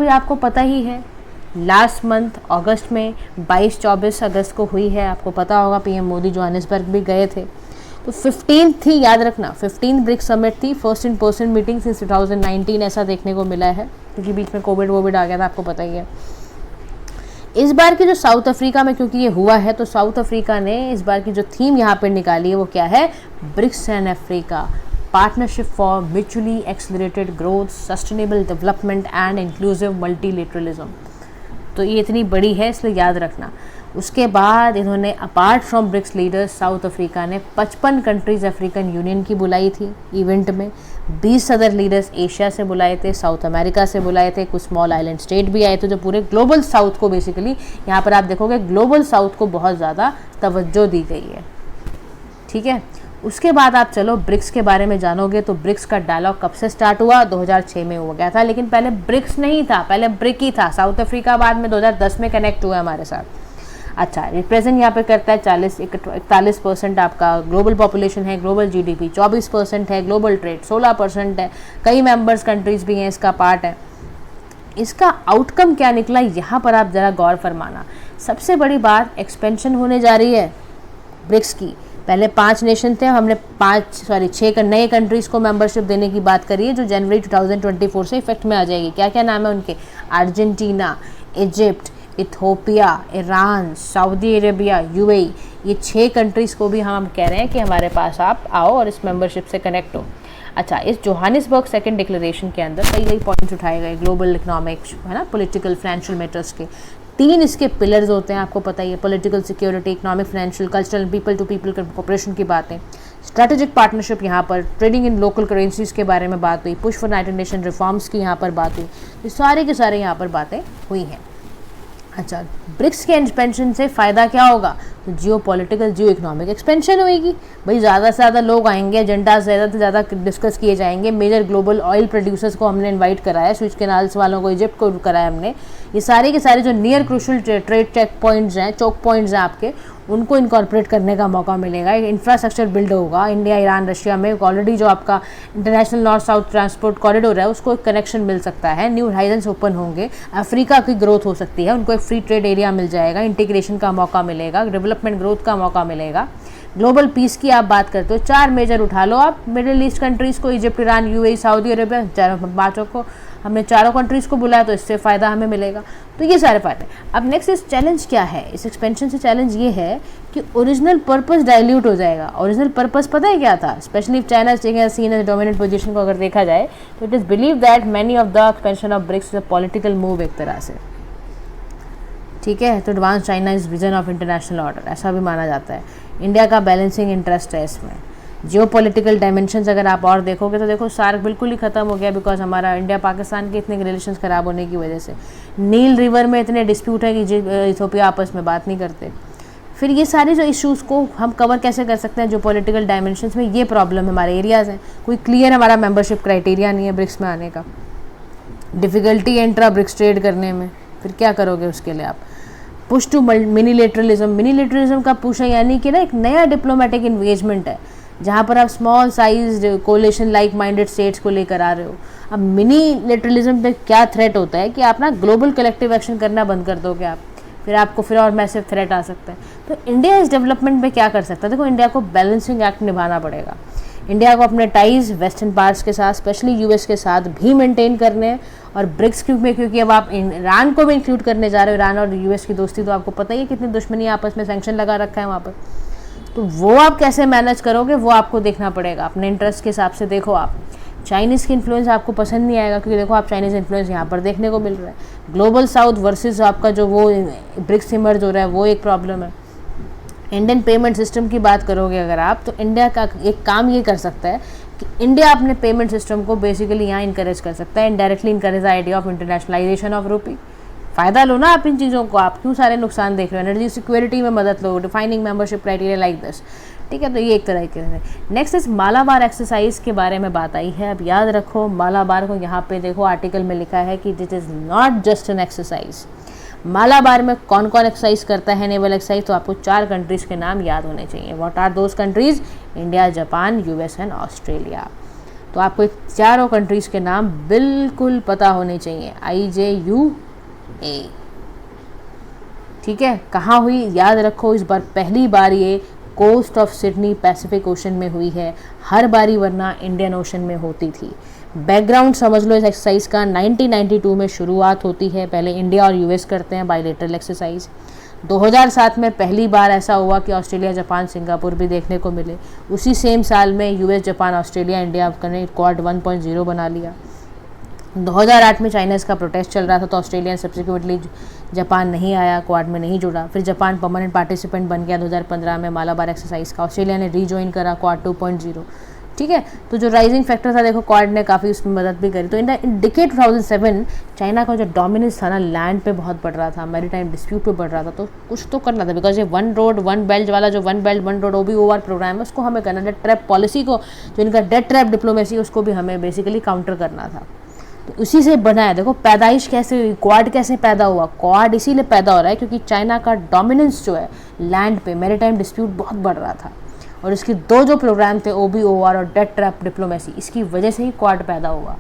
तो आपको पता ही है लास्ट मंथ अगस्त में 22-24 अगस्त को हुई है, आपको पता होगा पीएम मोदी जोहानिसबर्ग भी गए थे। तो 15 थी, याद रखना 15 ब्रिक्स समिट थी, first in person meeting since 2019 ऐसा देखने को मिला है, क्योंकि बीच में कोविड आ गया था, आपको पता ही है। इस बार की जो साउथ अफ्रीका में क्योंकि ये हुआ है, तो साउथ अफ्रीका ने इस बार की जो थीम यहाँ पर निकाली है वो क्या है, BRICS and Africa partnership for mutually accelerated growth, sustainable development and inclusive multilateralism. तो ये इतनी बड़ी है इसलिए याद रखना। उसके बाद इन्होंने apart from BRICS leaders, South Africa ने 55 कंट्रीज़ अफ्रीकन यूनियन की बुलाई थी इवेंट में, 20 अदर लीडर्स एशिया से बुलाए थे, साउथ अमेरिका से बुलाए थे, कुछ स्मॉल आइलैंड स्टेट भी आए थे, जो पूरे ग्लोबल साउथ को बेसिकली, यहाँ पर आप देखोगे ग्लोबल साउथ को बहुत ज़्यादा तवज्जो दी गई है। ठीक है, उसके बाद आप चलो ब्रिक्स के बारे में जानोगे तो ब्रिक्स का डायलॉग कब से स्टार्ट हुआ, 2006 में हो गया था, लेकिन पहले ब्रिक्स नहीं था, पहले ब्रिक ही था। साउथ अफ्रीका बाद में 2010 में कनेक्ट हुआ हमारे साथ। अच्छा, रिप्रेजेंट यहाँ पे करता है 41% आपका ग्लोबल पॉपुलेशन है, ग्लोबल जीडीपी 24% है, ग्लोबल ट्रेड 16% है, कई मेंबर्स कंट्रीज भी हैं इसका पार्ट है। इसका आउटकम क्या निकला, यहाँ पर आप ज़रा गौर फरमाना। सबसे बड़ी बात, एक्सपेंशन होने जा रही है ब्रिक्स की। पहले 5 नेशन थे, हमने 6 नए कंट्रीज़ को मेंबरशिप देने की बात करी है, जो जनवरी 2024 से इफेक्ट में आ जाएगी। क्या क्या नाम है उनके, Argentina, Egypt, Ethiopia, Iran, Saudi Arabia, UAE. ये 6 कंट्रीज़ को भी हम कह रहे हैं कि हमारे पास आप आओ और इस मेंबरशिप से कनेक्ट हो। अच्छा, इस जोहानिसबर्ग सेकंड डिक्लेरेशन के अंदर कई पॉइंट्स उठाए गए, ग्लोबल इकोनॉमिक है ना, पॉलिटिकल, फाइनेंशियल मैटर्स के। 3 इसके पिलर्स होते हैं, आपको पता ही है, political security, economic, financial, cultural, people to people cooperation की बातें, स्ट्रैटेजिक पार्टनरशिप, यहाँ पर ट्रेडिंग इन लोकल करेंसीज के बारे में बात हुई, push for United nation reforms की यहाँ पर बात हुई। ये सारे के सारे यहाँ पर बातें हुई हैं। अच्छा, ब्रिक्स के एक्सपेंशन से फ़ायदा क्या होगा, तो जियो पॉलिटिकल, जियो इकोनॉमिक एक्सपेंशन होएगी। भाई ज़्यादा से ज़्यादा लोग आएंगे, एजेंडा ज़्यादा से ज़्यादा डिस्कस किए जाएंगे। मेजर ग्लोबल ऑयल प्रोड्यूसर्स को हमने इनवाइट कराया, स्विच कैनाल्स वालों को, इजिप्ट को कराया हमने। ये सारे के सारे जो near crucial trade checkpoints हैं, चौक पॉइंट्स हैं आपके, उनको इनकॉर्पोरेट करने का मौका मिलेगा। इंफ्रास्ट्रक्चर बिल्ड होगा इंडिया, ईरान, रशिया में। ऑलरेडी जो आपका international north south transport corridor है उसको एक कनेक्शन मिल सकता है, न्यू हाइजेंस ओपन होंगे, अफ्रीका की ग्रोथ हो सकती है, उनको एक फ्री ट्रेड एरिया मिल जाएगा, इंटीग्रेशन का मौका मिलेगा, डेवलपमेंट ग्रोथ का मौका मिलेगा। ग्लोबल पीस की आप बात करते हो, 4 मेजर उठा लो आप मिडिल ईस्ट कंट्रीज़ को, Egypt, Iran, UAE, Saudi Arabia, 5 को हमने 4 कंट्रीज़ को बुलाया, तो इससे फ़ायदा हमें मिलेगा। तो ये सारे फ़ायदे। अब नेक्स्ट इस चैलेंज क्या है, इस एक्सपेंशन से चैलेंज ये है कि ओरिजिनल पर्पस डाइल्यूट हो जाएगा। ओरिजिनल पर्पस पता है क्या था, specially China seen as dominant position को अगर देखा जाए तो it is believe that many of the expansion of BRICS is a political move एक तरह से। ठीक है, तो advance China is vision of international order, ऐसा भी माना जाता है। इंडिया का बैलेंसिंग इंटरेस्ट है इसमें। जियो पॉलिटिकल डायमेंशंस अगर आप और देखोगे तो देखो सार्क बिल्कुल ही ख़त्म हो गया, बिकॉज हमारा इंडिया पाकिस्तान के इतने रिलेशंस ख़राब होने की वजह से। नील रिवर में इतने डिस्प्यूट है कि इथोपिया आपस में बात नहीं करते। फिर ये सारे जो इश्यूज़ को हम कवर कैसे कर सकते हैं, जो पॉलिटिकल डायमेंशंस में ये प्रॉब्लम हमारे एरियाज़ हैं, कोई क्लियर हमारा मेंबरशिप क्राइटेरिया नहीं है ब्रिक्स में आने का, डिफ़िकल्टी है इंट्रा ब्रिक्स ट्रेड करने में, फिर क्या करोगे उसके लिए आप। पुश टू मिनीलेटरलिज्म का पुश है, यानी कि ना एक नया डिप्लोमेटिक इन्गेजमेंट है जहाँ पर आप small size coalition like minded states को लेकर आ रहे हो। अब मिनीलेटरलिज्म पे क्या थ्रेट होता है कि आप ना ग्लोबल कलेक्टिव एक्शन करना बंद कर दोगे आप, फिर आपको फिर और मैसिव थ्रेट आ सकता है। तो इंडिया इस डेवलपमेंट में क्या कर सकता है, देखो इंडिया को बैलेंसिंग एक्ट निभाना पड़ेगा। इंडिया को अपने टाइज वेस्टर्न पार्ट्स के साथ, स्पेशली यूएस के साथ भी मेंटेन करने हैं, और ब्रिक्स में क्योंकि अब आप ईरान को भी इंक्लूड करने जा रहे हो, ईरान और यूएस की दोस्ती तो आपको पता ही है कितनी दुश्मनी आपस में, सैंक्शन लगा रखा है वहाँ पर। तो वो आप कैसे मैनेज करोगे वो आपको देखना पड़ेगा, अपने इंटरेस्ट के हिसाब से देखो आप। चाइनीज़ की इन्फ्लुएंस आपको पसंद नहीं आएगा, क्योंकि देखो आप चाइनीज़ इन्फ्लुएंस यहाँ पर देखने को मिल रहा है। ग्लोबल साउथ वर्सेस आपका जो वो ब्रिक्स इमर्ज हो रहा है, वो एक प्रॉब्लम है। इंडियन पेमेंट सिस्टम की बात करोगे अगर आप, तो इंडिया का एक काम ये कर सकता है कि इंडिया अपने पेमेंट सिस्टम को बेसिकली यहाँ इंकरेज कर सकता है, indirectly encourage the idea of internationalisation of रूपी। फ़ायदा लो ना आप इन चीज़ों को, आप क्यों सारे नुकसान देख रहे हो। एनर्जी सिक्योरिटी में मदद लो, defining membership criteria like this. ठीक है, तो ये एक तरह के है। नेक्स्ट इस मालाबार एक्सरसाइज के बारे में बात आई है। अब याद रखो मालाबार को, यहाँ पे देखो आर्टिकल में लिखा है कि this is not just an exercise. Malabar में कौन कौन एक्सरसाइज करता है नेवल एक्सरसाइज, तो आपको 4 कंट्रीज़ के नाम याद होने चाहिए। What are those countries, India, Japan, US and Australia. तो आपको चारों कंट्रीज़ के नाम बिल्कुल पता होने चाहिए, IJUA। ठीक है, कहाँ हुई याद रखो, इस बार पहली बार ये coast of Sydney Pacific Ocean में हुई है, हर बारी वरना इंडियन ओशन में होती थी। बैकग्राउंड समझ लो इस एक्सरसाइज का, 1992 में शुरुआत होती है, पहले इंडिया और यूएस करते हैं बायलैटरल एक्सरसाइज। 2007 में पहली बार ऐसा हुआ कि ऑस्ट्रेलिया, जापान, सिंगापुर भी देखने को मिले। उसी सेम साल में यूएस, जापान, ऑस्ट्रेलिया, इंडिया ने क्वाड 1.0 बना लिया। 2008 में चाइना का प्रोटेस्ट चल रहा था, तो ऑस्ट्रेलिया सब्सिक्वेंटली जापान नहीं आया, क्वाड में नहीं जुड़ा। फिर जापान परमानेंट पार्टिसिपेंट बन गया 2015 में मालाबार एक्सरसाइज का। ऑस्ट्रेलिया ने रीजॉइन करा क्वाड 2.0। ठीक है, तो जो राइजिंग फैक्टर था देखो, क्वाड ने काफ़ी उसमें मदद भी करी। तो इन डिकेड 2007 चाइना का जो डोमिनेंस था ना लैंड पे बहुत बढ़ रहा था, मैरीटाइम डिस्प्यूट पे बढ़ रहा था, तो कुछ तो करना था। बिकॉज ये वन रोड वन बेल्ट वाला जो one belt one road OBOR program है उसको हमें करना, डेट ट्रैप पॉलिसी को, जो इनका डेट ट्रैप डिप्लोमेसी उसको भी हमें बेसिकली काउंटर करना था। तो उसी से बना है। देखो पैदाइश कैसे हुई, क्वाड कैसे पैदा हुआ। क्वाड इसीलिए पैदा हो रहा है क्योंकि चाइना का डोमिनेंस जो है लैंड पे, मैरीटाइम डिस्प्यूट बहुत बढ़ रहा था, और इसके दो जो प्रोग्राम थे OBOR और डेट ट्रैप डिप्लोमेसी, इसकी वजह से ही क्वाड पैदा हुआ।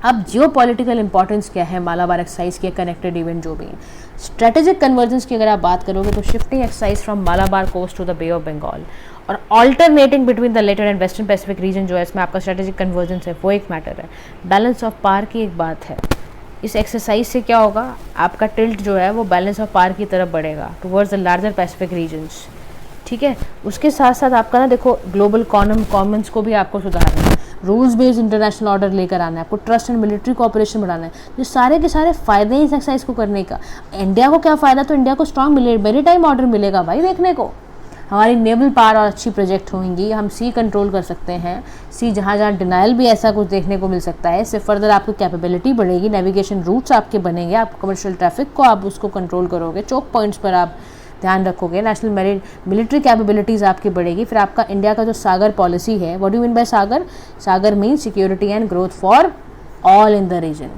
अब जियोपॉलिटिकल इंपॉर्टेंस क्या है मालाबार एक्सरसाइज के, कनेक्टेड इवेंट जो भी है। स्ट्रेटेजिक कन्वर्जेंस की अगर आप बात करोगे तो shifting exercise from Malabar coast to the bay of Bengal और alternating between the latter and western Pacific region जो है, इसमें आपका स्ट्रेटेजिक कन्वर्जेंस है, वो एक मैटर है। बैलेंस ऑफ पावर की एक बात है। इस एक्सरसाइज से क्या होगा, आपका टिल्ट जो है वो बैलेंस ऑफ पावर की तरफ बढ़ेगा towards the larger Pacific regions. ठीक है, उसके साथ साथ आपका ना देखो ग्लोबल कॉमन्स को भी आपको सुधारना है, रूल्स बेस्ड इंटरनेशनल ऑर्डर लेकर आना है, आपको ट्रस्ट एंड मिलिट्री कोऑपरेशन बढ़ाना है। जो सारे के सारे फायदे हैं इस एक्सरसाइज को करने का। इंडिया को क्या फ़ायदा, तो इंडिया को स्ट्रॉन्ग मैरीटाइम ऑर्डर मिलेगा भाई देखने को, हमारी नेवल पावर और अच्छी प्रोजेक्ट होंगी, हम सी कंट्रोल कर सकते हैं, सी जहाँ जहाँ डिनाइल भी ऐसा कुछ देखने को मिल सकता है। इससे फर्दर आपकी कैपेबिलिटी बढ़ेगी, नेविगेशन रूट्स आपके बनेंगे, आप कमर्शियल ट्रैफिक को आप उसको कंट्रोल करोगे, चोक पॉइंट्स पर आप ध्यान रखोगे, नेशनल मिलिट्री कैपेबिलिटीज़ आपकी बढ़ेगी। फिर आपका इंडिया का जो सागर पॉलिसी है, what do you mean by SAGAR, SAGAR mean security and growth for all in the region,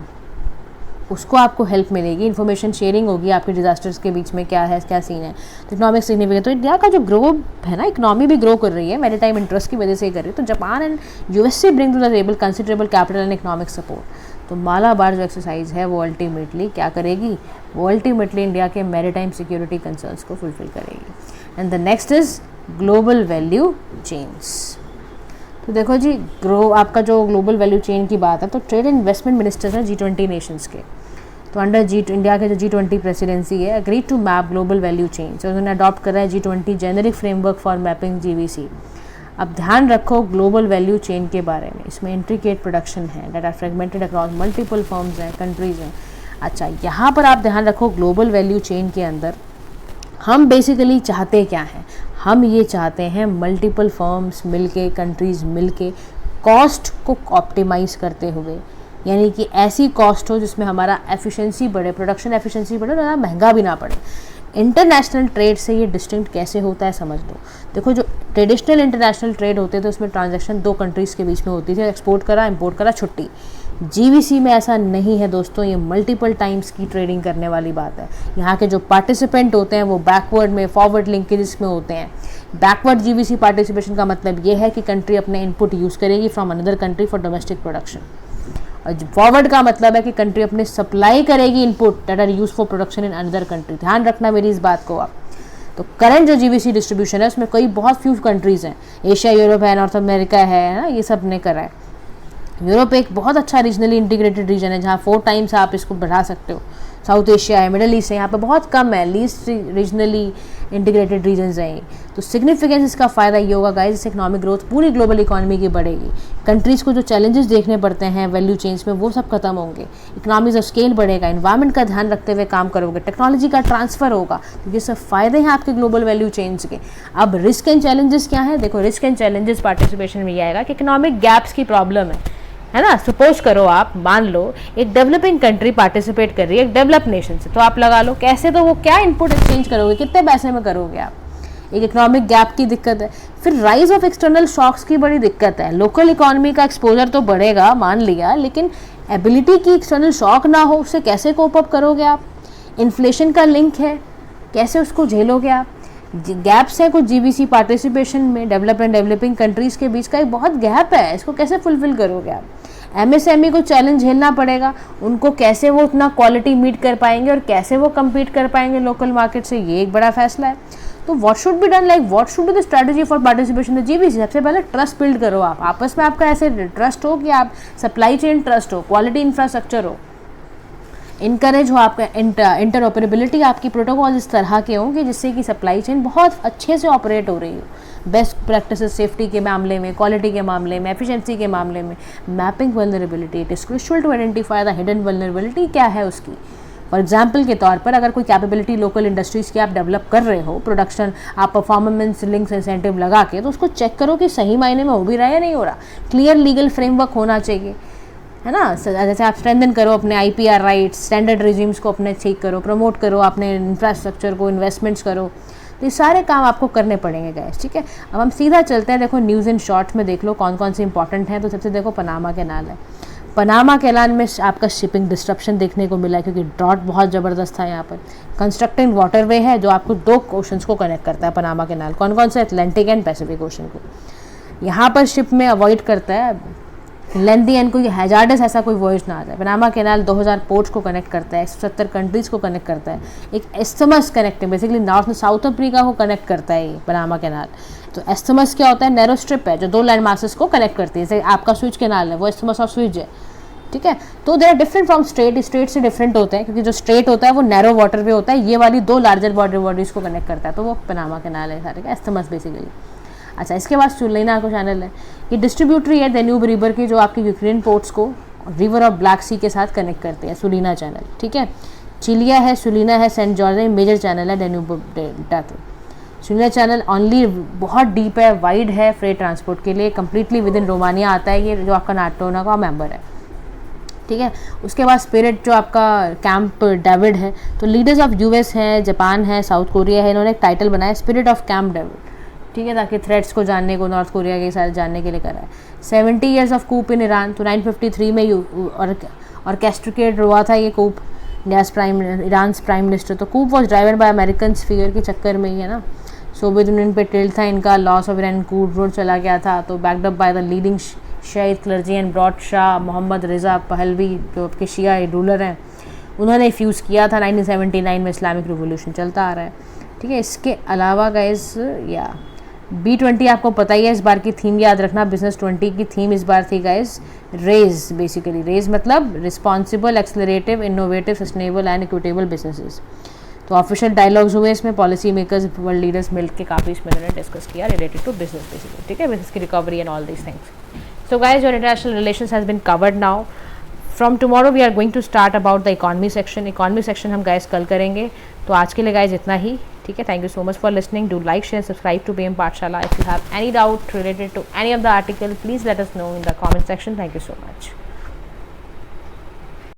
उसको आपको हेल्प मिलेगी, इन्फॉर्मेशन शेयरिंग होगी आपके डिजास्टर्स के बीच में, क्या है क्या सीन है। तो इकोनॉमिक सिग्निफिकेंस, तो इंडिया का जो ग्रो है ना, इकोनॉमी भी ग्रो कर रही है, मैरीटाइम इंटरेस्ट की वजह से ही कर रही है। तो Japan and USA bring to the table considerable capital and economic support. तो मालाबार जो एक्सरसाइज है वो अल्टीमेटली क्या करेगी, वो अल्टीमेटली इंडिया के मैरीटाइम सिक्योरिटी कंसर्न्स को फुलफिल करेगी। And the next is global value chains. तो देखो जी, आपका जो ग्लोबल वैल्यू चेन की बात है, तो ट्रेड एंड इन्वेस्टमेंट मिनिस्टर्स हैं G20 नेशंस के, तो अंडर इंडिया के जो G20 प्रेसिडेंसी है, agree to map global value chain. तो उन्होंने अडॉप्ट करा है G20 generic framework for mapping GVC। अब ध्यान रखो ग्लोबल वैल्यू चेन के बारे में, इसमें इंट्रिकेट प्रोडक्शन है that are fragmented across multiple firms हैं, कंट्रीज हैं। अच्छा, यहाँ पर आप ध्यान रखो ग्लोबल वैल्यू चेन के अंदर हम बेसिकली चाहते क्या हैं, हम ये चाहते हैं मल्टीपल फर्म्स मिलके, कंट्रीज़ मिलके कॉस्ट को ऑप्टिमाइज़ करते हुए, यानी कि ऐसी कॉस्ट हो जिसमें हमारा एफिशिएंसी बढ़े, प्रोडक्शन एफिशिएंसी बढ़े, ज़्यादा महंगा भी ना पड़े। इंटरनेशनल ट्रेड से ये डिस्टिंक्ट कैसे होता है समझ लो। देखो जो ट्रेडिशनल इंटरनेशनल ट्रेड होते थे उसमें ट्रांजैक्शन दो कंट्रीज़ के बीच में होती थी, एक्सपोर्ट करा इंपोर्ट करा छुट्टी। GVC में ऐसा नहीं है दोस्तों, ये मल्टीपल टाइम्स की ट्रेडिंग करने वाली बात है। यहाँ के जो पार्टिसिपेंट होते हैं वो बैकवर्ड में, फॉरवर्ड लिंकेजेस में होते हैं। बैकवर्ड GVC पार्टिसिपेशन का मतलब ये है कि कंट्री अपने इनपुट यूज़ करेगी from another country for domestic production, और फॉरवर्ड का मतलब है कि कंट्री अपने सप्लाई करेगी input that are use for production in another country. ध्यान रखना मेरी इस बात को आप। तो करंट जो GVC डिस्ट्रीब्यूशन है उसमें कई बहुत फ्यू कंट्रीज़ हैं, एशिया, यूरोप है, नॉर्थ अमेरिका है ना, ये सब ने करा है। यूरोप एक बहुत अच्छा रीजनली इंटीग्रेटेड रीजन है जहाँ 4 टाइम्स आप इसको बढ़ा सकते हो। साउथ एशिया है, मिडल ईस्ट है, यहाँ पे बहुत कम है, लीस्ट रीजनली इंटीग्रेटेड रीजन्स हैं। तो सिग्निफिकेंस इसका फ़ायदा ये होगा गाइस, इससे इकोनॉमिक ग्रोथ पूरी ग्लोबल इकोनॉमी की बढ़ेगी। कंट्रीज़ को जो चैलेंजेस देखने पड़ते हैं वैल्यू चेंज में वो सब खत्म होंगे, इकोनॉमीज ऑफ स्केल बढ़ेगा, इन्वायरमेंट का ध्यान रखते हुए काम करोगे, टेक्नोलॉजी का ट्रांसफर होगा, तो ये सब फ़ायदे हैं आपके ग्लोबल वैल्यू चेंज के। अब रिस्क एंड चैलेंजेस क्या है, देखो रिस्क एंड चैलेंजेस पार्टिसिपेशन में ये आएगा कि इकोनॉमिक गैप्स की प्रॉब्लम है ना। सपोज करो आप मान लो एक डेवलपिंग कंट्री पार्टिसिपेट कर रही है एक डेवलप नेशन से, तो आप लगा लो कैसे, तो वो क्या इनपुट एक्सचेंज करोगे, कितने पैसे में करोगे आप, एक इकोनॉमिक गैप की दिक्कत है। फिर राइज ऑफ एक्सटर्नल शॉक्स की बड़ी दिक्कत है, लोकल इकोनॉमी का एक्सपोजर तो बढ़ेगा मान लिया, लेकिन एबिलिटी की एक्सटर्नल शॉक ना हो, उससे कैसे कोप अप करोगे आप। इन्फ्लेशन का लिंक है, कैसे उसको झेलोगे आप। गैप्स हैं कुछ जीबीसी पार्टिसिपेशन में, डेवलप्ड एंड डेवलपिंग कंट्रीज़ के बीच का एक बहुत गैप है, इसको कैसे फुलफिल करोगे आप? एमएसएमई को चैलेंज झेलना पड़ेगा, उनको कैसे वो उतना क्वालिटी मीट कर पाएंगे और कैसे वो कम्पीट कर पाएंगे लोकल मार्केट से, ये एक बड़ा फैसला है। तो what should be done, like what should be the strategy for participation in GBC? सबसे पहले ट्रस्ट बिल्ड करो आप आपस में, आपका ऐसे ट्रस्ट हो कि आप सप्लाई चेन ट्रस्ट हो, क्वालिटी इंफ्रास्ट्रक्चर हो, इनकरेज हो आपका इंटरऑपरेबिलिटी, आपकी प्रोटोकॉल इस तरह के हों कि जिससे कि सप्लाई चेन बहुत अच्छे से ऑपरेट हो रही हो, बेस्ट प्रैक्टिसेस सेफ्टी के मामले में, क्वालिटी के मामले में, एफिशिएंसी के मामले में, mapping vulnerability, it is crucial to identify the hidden vulnerability क्या है उसकी। फॉर एग्जाम्पल के तौर पर अगर कोई कैपेबिलिटी लोकल इंडस्ट्रीज़ की आप डेवलप कर रहे हो, प्रोडक्शन आप परफॉर्मेंस लिंक्स इंसेंटिव लगा के, तो उसको चेक करो कि सही मायने में हो भी रहा है या नहीं हो रहा। क्लियर लीगल फ्रेमवर्क होना चाहिए, है ना। जैसे आप स्ट्रेंथन करो अपने आईपीआर राइट्स, स्टैंडर्ड रिजीम्स को अपने ठीक करो, प्रमोट करो अपने इंफ्रास्ट्रक्चर को, इन्वेस्टमेंट्स करो, तो ये सारे काम आपको करने पड़ेंगे गाइस, ठीक है। अब हम सीधा चलते हैं, देखो न्यूज़ इन शॉर्ट्स में देख लो कौन कौन से इंपॉर्टेंट हैं। तो सबसे देखो पनामा कैनाल है, पनामा कैनाल में आपका शिपिंग डिस्ट्रप्शन देखने को मिला है क्योंकि ड्रॉट बहुत ज़बरदस्त था यहाँ पर। कंस्ट्रक्टिंग वाटरवे है जो आपको दो ओशंस को कनेक्ट करता है पनामा कैनाल, कौन कौन से? अटलांटिक एंड पैसिफिक ओशन को। यहाँ पर शिप में अवॉइड करता है लेंथी एंड कोई हैजार्डस ऐसा कोई वॉयज ना आ जाए। पनामा कैनाल 2000 पोर्ट्स को कनेक्ट करता है, 170 कंट्रीज़ को कनेक्ट करता है, एक isthmus connecting basically north south Africa को कनेक्ट करता है ये पनामा कैनाल। तो एस्थमस क्या होता है? नैरो स्ट्रिप है जो दो लैंड मासेस को कनेक्ट करती है, जैसे आपका स्विच कैनाल है वो एस्थमस ऑफ स्विच है, ठीक है। तो they are different from strait, strait से डिफरेंट होते हैं क्योंकि जो स्ट्रेट होता है वो नैरो वाटर वे होता है, ये वाली दो लार्जर वाटर बॉडीज़ को कनेक्ट करता है, तो वो पनामा कैनाल है सारे का, एस्थमस बेसिकली। अच्छा, इसके बाद सुलेना को चैनल है, ये डिस्ट्रीब्यूटरी है डेन्यूब रिवर की जो आपके यूक्रेन पोर्ट्स को रिवर ऑफ ब्लैक सी के साथ कनेक्ट करते हैं, सुलीना चैनल, ठीक है। चिलिया है, सुलीना है, सेंट जॉर्ज है, मेजर चैनल है डेन्यूब डेल्टा के। सुलीना चैनल ऑनली बहुत डीप है, वाइड है फ्रेट ट्रांसपोर्ट के लिए, कम्प्लीटली विद इन रोमानिया आता है ये, जो आपका नाटो का मेंबर है, ठीक है। उसके बाद स्पिरिट जो आपका कैंप डेविड है, तो लीडर्स ऑफ यूएस हैं, जापान है, साउथ कोरिया है, इन्होंने एक टाइटल बनाया स्पिरिट ऑफ कैंप डेविड, ठीक है, ताकि थ्रेट्स को जानने को नॉर्थ कोरिया के साथ जानने के लिए करा है। 70 years of coup in Iran, तो 953 में ऑर्केस्ट्रेटेड हुआ था ये कूप, ईरान प्राइम मिनिस्टर। तो coup was driven by American figure के चक्कर में ही है ना, सोवियत यूनियन पे टिल्ट था इनका, loss of Iran crude road चला गया था, तो backed up by the leading शहीद clergy and broad Shah Mohammad Reza Pahlavi जो आपके शिया रूलर हैं, उन्होंने फ्यूज़ किया था 1979 में, इस्लामिक रिवोल्यूशन चलता आ रहा है, ठीक है। इसके अलावा गाइस या B20 आपको पता ही है, इस बार की थीम याद रखना, बिजनेस 20 की थीम इस बार थी गाइस रेज, बेसिकली रेज मतलब responsible, accelerative, innovative, sustainable and equitable businesses. तो ऑफिशियल डायलॉग्स हुए इसमें, पॉलिसी मेकर्स, वर्ल्ड लीडर्स मिलकर काफ़ी इसमें उन्होंने डिस्कस किया रिलेटेड टू बिजनेस बेसिकली, ठीक है, बिजनेस की recovery and all these things. So guys your international relations has been covered now. From tomorrow we are going to start about the economy section. Economy section हम guys कल करेंगे, तो आज के लिए गाइस इतना ही, ठीक है। Thank you so much for listening, do like share subscribe to BM Pathshala. If you have any doubt related to any of the article please let us know in the comment section. Thank you so much.